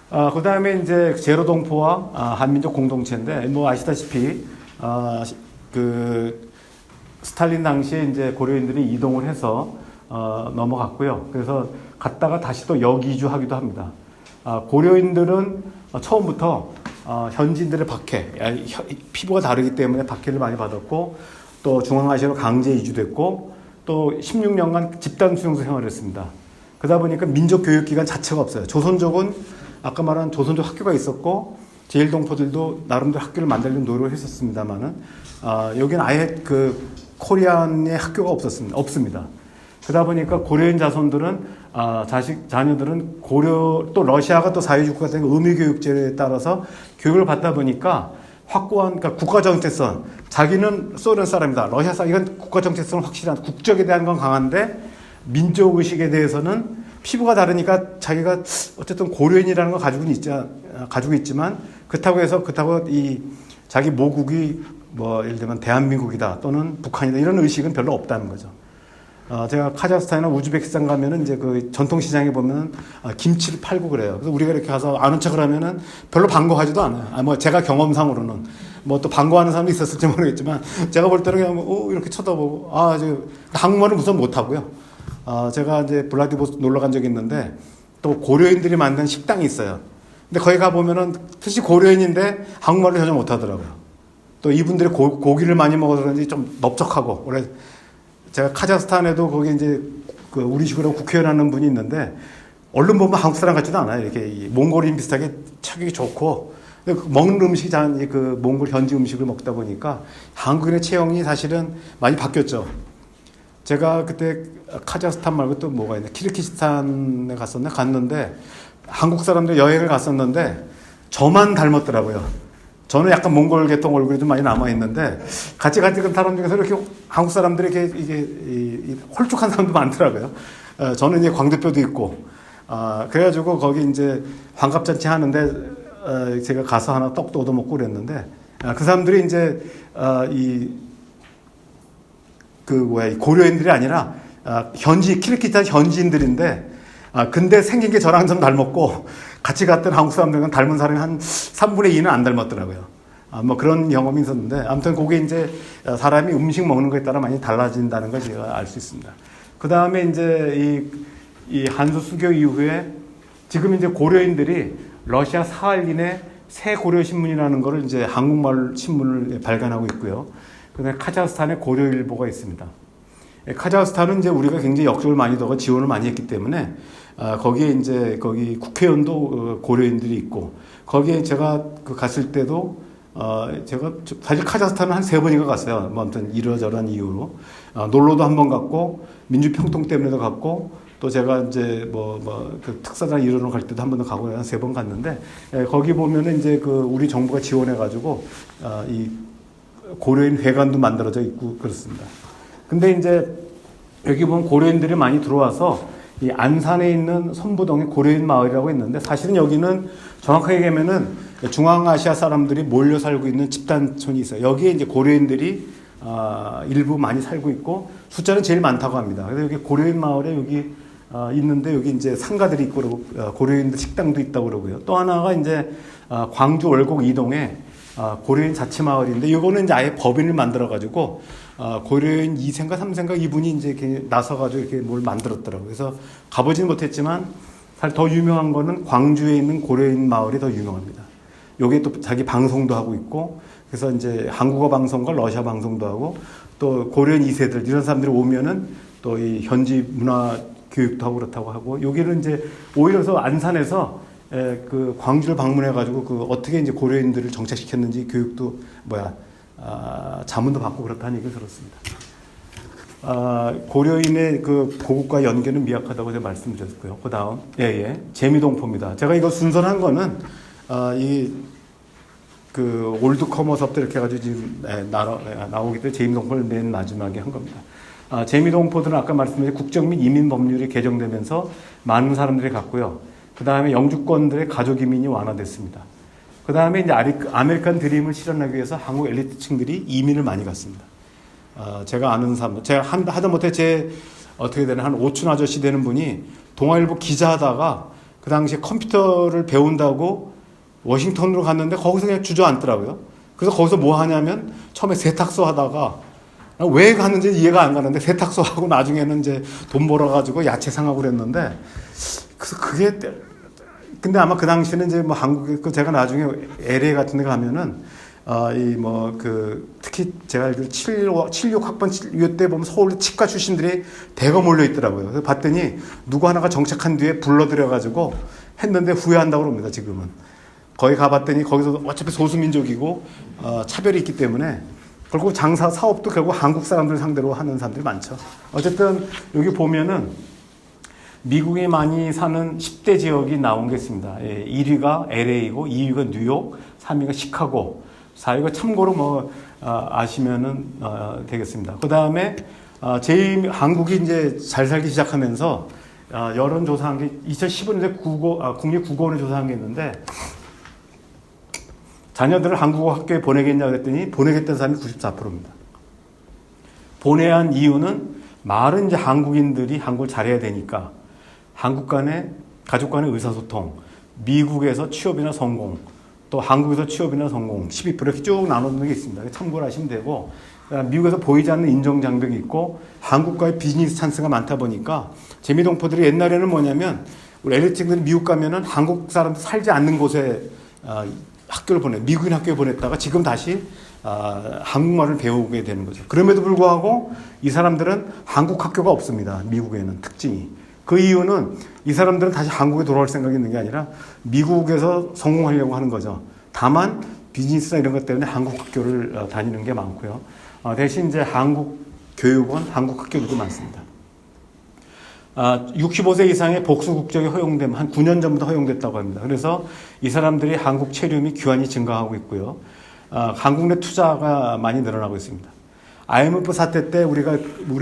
그 다음에 이제 제로동포와 한민족 공동체인데, 뭐 아시다시피, 그, 스탈린 당시에 이제 고려인들이 이동을 해서, 넘어갔고요. 그래서 갔다가 다시 또 역이주하기도 합니다. 고려인들은 처음부터, 현지인들의 박해, 피부가 다르기 때문에 박해를 많이 받았고, 또 중앙아시아로 강제 이주됐고, 또 16년간 집단 수용소 생활을 했습니다. 그러다 보니까 민족 교육 기관 자체가 없어요. 조선족은 아까 말한 조선족 학교가 있었고 제일동포들도 나름대로 학교를 만들려는 노력을 했었습니다만은 여기는 아예 그 코리안의 학교가 없습니다. 그러다 보니까 고려인 자손들은 자녀들은 또 러시아가 또 사회주의국가 된 의무교육제에 따라서 교육을 받다 보니까 확고한 그러니까 국가 정체성 자기는 소련 사람이다 러시아 사람 이건 국가 정체성은 확실한 국적에 대한 건 강한데 민족 의식에 대해서는 피부가 다르니까 자기가 어쨌든 고려인이라는 걸 가지고 있지만 그렇다고 해서 이 자기 모국이 뭐 예를 들면 대한민국이다 또는 북한이다 이런 의식은 별로 없다는 거죠. 제가 카자흐스탄이나 우즈베키스탄 가면은 이제 그 전통시장에 보면은 김치를 팔고 그래요. 그래서 우리가 이렇게 가서 아는 척을 하면은 별로 반가워하지도 않아요. 뭐 제가 경험상으로는 뭐 또 반가워하는 사람이 있었을지 모르겠지만 제가 볼 때는 그냥 이렇게 쳐다보고 한국말은 우선 못하고요. 제가 이제 블라디보스토크 놀러 간 적이 있는데 또 고려인들이 만든 식당이 있어요. 근데 거기 가보면은 특히 고려인인데 한국말을 전혀 못하더라고요. 또 이분들이 고기를 많이 먹어서 그런지 좀 넓적하고 그래 제가 카자흐스탄에도 거기 이제 그 우리식으로 국회의원 하는 분이 있는데 얼른 보면 한국 사람 같지도 않아요. 이렇게 몽골인 비슷하게 체격이 좋고 먹는 음식이 그 몽골 현지 음식을 먹다 보니까 한국인의 체형이 사실은 많이 바뀌었죠. 제가 그때 카자흐스탄 말고 또 뭐가 있나 키르기스탄에 갔는데 한국 사람들 여행을 갔었는데 저만 닮았더라고요. 저는 약간 몽골 계통 얼굴이 좀 많이 남아있는데 같이 간 사람 중에서 이렇게 한국 사람들이 이게 홀쭉한 사람도 많더라고요. 저는 이제 광대뼈도 있고, 그래가지고 거기 이제 환갑잔치 하는데 제가 가서 하나 떡도 얻어먹고 그랬는데 그 사람들이 이제 고려인들이 아니라 키르기스탄 현지인들인데 근데 생긴 게 저랑 좀 닮았고 같이 갔던 한국 사람들은 닮은 사람이 한 3분의 2는 안 닮았더라고요. 뭐 그런 경험이 있었는데 아무튼 그게 이제 사람이 음식 먹는 거에 따라 많이 달라진다는 걸 제가 알 수 있습니다. 그 다음에 이제 이 한수 수교 이후에 지금 이제 고려인들이 러시아 사할린의 새 고려 신문이라는 거를 이제 한국말 신문을 발간하고 있고요. 그다음에 카자흐스탄에 고려일보가 있습니다. 카자흐스탄은 이제 우리가 굉장히 역적을 많이 두고 지원을 많이 했기 때문에 거기에 이제 거기 국회의원도 고려인들이 있고 거기에 제가 갔을 때도 제가 사실 카자흐스탄은 한 3번인가 갔어요. 뭐 아무튼 이러저러한 이유로 놀러도 한 번 갔고 민주평통 때문에도 갔고 또 제가 이제 그 특사단 일하러 갈 때도 한 번 더 가고 한 3번 갔는데 거기 보면은 이제 그 우리 정부가 지원해가지고 이 고려인 회관도 만들어져 있고 그렇습니다. 근데 이제 여기 보면 고려인들이 많이 들어와서 이 안산에 있는 선부동에 고려인 마을이라고 있는데 사실은 여기는 정확하게 얘기하면은 중앙아시아 사람들이 몰려 살고 있는 집단촌이 있어요. 여기에 이제 고려인들이 일부 많이 살고 있고 숫자는 제일 많다고 합니다. 그래서 여기 고려인 마을에 여기 있는데 여기 이제 상가들이 있고 그러고 고려인들 식당도 있다고 그러고요. 또 하나가 이제 광주 월곡 이동에 고려인 자치마을인데 이거는 이제 아예 법인을 만들어가지고 고려인 2세인가 3세인가 이분이 이제 이렇게 나서가지고 이렇게 뭘 만들었더라고요. 그래서 가보지는 못했지만 사실 더 유명한 거는 광주에 있는 고려인 마을이 더 유명합니다. 여기에 또 자기 방송도 하고 있고 그래서 이제 한국어 방송과 러시아 방송도 하고 또 고려인 2세들 이런 사람들이 오면은 또 이 현지 문화 교육도 하고 그렇다고 하고 여기는 이제 오히려 안산에서 그 광주를 방문해가지고 그 어떻게 이제 고려인들을 정착시켰는지 교육도 자문도 받고 그렇다는 얘기를 들었습니다. 고려인의 그 고국과 연계는 미약하다고 제가 말씀드렸고요. 그 다음, 재미동포입니다. 제가 이거 순서한 거는, 올드 커머스부터 이렇게 해가지고 지금 나오기 때문에 재미동포를 맨 마지막에 한 겁니다. 재미동포들은 아까 말씀드린 국적 및 이민 법률이 개정되면서 많은 사람들이 갔고요. 그 다음에 영주권들의 가족 이민이 완화됐습니다. 그 다음에 이제 아메리칸 드림을 실현하기 위해서 한국 엘리트층들이 이민을 많이 갔습니다. 제가 아는 사람, 제가 하다못해 어떻게 되나 한 오춘 아저씨 되는 분이 동아일보 기자하다가 그 그 당시에 컴퓨터를 배운다고 워싱턴으로 갔는데 거기서 그냥 주저앉더라고요. 그래서 거기서 뭐 하냐면 처음에 세탁소 하다가 왜 가는지 이해가 안 가는데 세탁소 하고 나중에는 이제 돈 벌어가지고 야채 상하고 그랬는데 그래서 그게 근데 아마 그 당시에는 이제 뭐 한국에 제가 나중에 LA 같은 데 가면은 이 뭐 그 특히 제가 알기로 76 학번 이때 보면 서울 치과 출신들이 대거 몰려 있더라고요. 그래서 봤더니 누구 하나가 정착한 뒤에 불러들여가지고 했는데 후회한다고 그럽니다. 지금은 거기 가봤더니 거기서 어차피 소수민족이고 차별이 있기 때문에 결국 장사 사업도 결국 한국 사람들 상대로 하는 사람들이 많죠. 어쨌든 여기 보면은 미국이 많이 사는 10대 지역이 나온 게 있습니다. 1위가 LA이고 2위가 뉴욕, 3위가 시카고, 4위가 참고로 뭐 아시면은 되겠습니다. 그 다음에 한국이 이제 잘 살기 시작하면서 여론 조사한 게 2015년에 국립국어원에 조사한 게 있는데 자녀들을 한국어 학교에 보내겠냐 그랬더니 보내겠다는 사람이 94%입니다. 보내야 한 이유는 말은 이제 한국인들이 한국을 잘해야 되니까 한국 간의 가족 간의 의사소통, 미국에서 취업이나 성공, 또 한국에서 취업이나 성공 12% 이렇게 쭉 나누는 게 있습니다. 참고를 하시면 되고 미국에서 보이지 않는 인종장벽이 있고 한국과의 비즈니스 찬스가 많다 보니까 재미동포들이 옛날에는 뭐냐면 우리 엘리트들이 미국 가면은 한국 사람들 살지 않는 곳에 학교를 미국인 학교에 보냈다가 지금 다시 한국말을 배우게 되는 거죠. 그럼에도 불구하고 이 사람들은 한국 학교가 없습니다. 미국에는 특징이. 그 이유는 이 사람들은 다시 한국에 돌아올 생각이 있는 게 아니라 미국에서 성공하려고 하는 거죠. 다만 비즈니스나 이런 것 때문에 한국 학교를 다니는 게 많고요. 대신 이제 한국 교육원, 한국 학교들도 많습니다. 65세 이상의 복수 국적이 허용되면 한 9년 전부터 허용됐다고 합니다. 그래서 이 사람들이 한국 체류미 귀환이 증가하고 있고요. 한국 내 투자가 많이 늘어나고 있습니다. IMF 사태 때 우리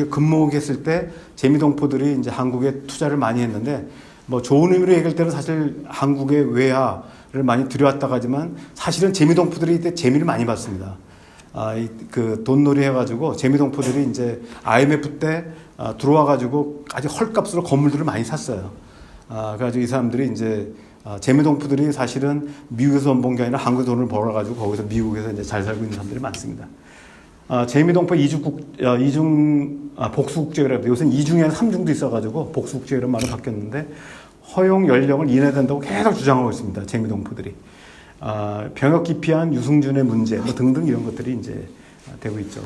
근무했을 때 재미동포들이 이제 한국에 투자를 많이 했는데 뭐 좋은 의미로 얘기할 때는 사실 한국의 외화를 많이 들여왔다고 하지만 사실은 재미동포들이 이때 재미를 많이 봤습니다. 그 돈놀이 해가지고 재미동포들이 이제 IMF 때 들어와가지고 아주 헐값으로 건물들을 많이 샀어요. 그래가지고 이 사람들이 이제 재미동포들이 사실은 미국에서 온 게 아니라 한국에 돈을 벌어가지고 거기서 미국에서 이제 잘 살고 있는 사람들이 많습니다. 재미동포 복수국적이라고 합니다. 요새는 2중에는 3중도 있어가지고 복수국적이라는 말로 바뀌었는데 허용 연령을 인해야 된다고 계속 주장하고 있습니다. 재미동포들이. 병역 기피한 유승준의 문제 뭐 등등 이런 것들이 이제 되고 있죠.